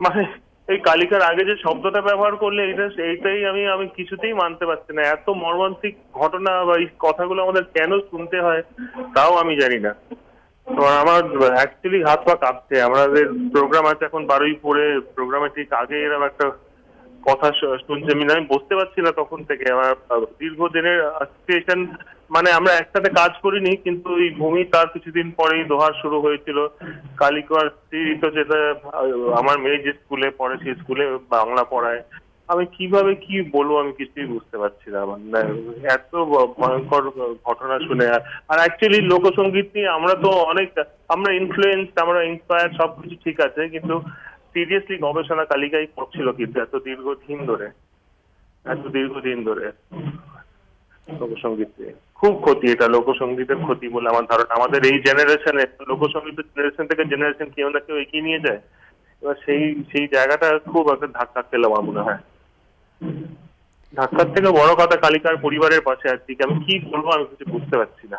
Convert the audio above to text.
মানে এই কালিকার আগে যে শব্দটা ব্যবহার করলে এইটাই আমি আমি কিছুতেই মানতে পারছি না। এত মর্মান্তিক ঘটনা বা এই কথাগুলো আমাদের কেন শুনতে হয় তাও আমি জানি না। তো আমার অ্যাকচুয়ালি হাত পা কাঁপছে। আমাদের প্রোগ্রাম আছে এখন 12ই পরে, প্রোগ্রামে ঠিক আগে এরকম একটা কথা শুনছি। আমি বুঝতে পারছি না তখন থেকে আমার দীর্ঘদিনের অ্যাসোসিয়েশন, মানে আমরা একসাথে কাজ করিনি কিন্তু ওই ভূমি তার কিছুদিন পরেই দোহার শুরু হয়েছিল। কালিকার স্ত্রী তো যেটা, আমার মেয়ে যে স্কুলে পড়ে সেই স্কুলে বাংলা পড়ায়। আমি কিভাবে কি বলবো আমি কিছুই বুঝতে পারছি না। মানে এত ভয়ঙ্কর ঘটনা শুনে। আর অ্যাকচুয়ালি লোকসঙ্গীত নিয়ে আমরা তো অনেক, আমরা ইনফ্লুয়েন্স, আমরা ইন্সপায়ার, সবকিছু ঠিক আছে, কিন্তু সিরিয়াসলি গবেষণা কালিকাই করছিল কিন্তু এত দীর্ঘদিন ধরে লোকসঙ্গীত নিয়ে খুব ক্ষতি। এটা লোকসঙ্গীতের ক্ষতি বলে আমার ধারণা। আমাদের এই জেনারেশনে লোকসঙ্গীতের জেনারেশন থেকে জেনারেশন কেউ না কেউ এগিয়ে নিয়ে যায়। এবার সেই সেই জায়গাটা খুব একটা ধাক্কা খেলো আমার মনে হয়। ধাক্কার থেকে বড় কথা কালিকার পরিবারের পাশে আছি। আমি কি বলবো আমি কিছু বুঝতে পারছি না।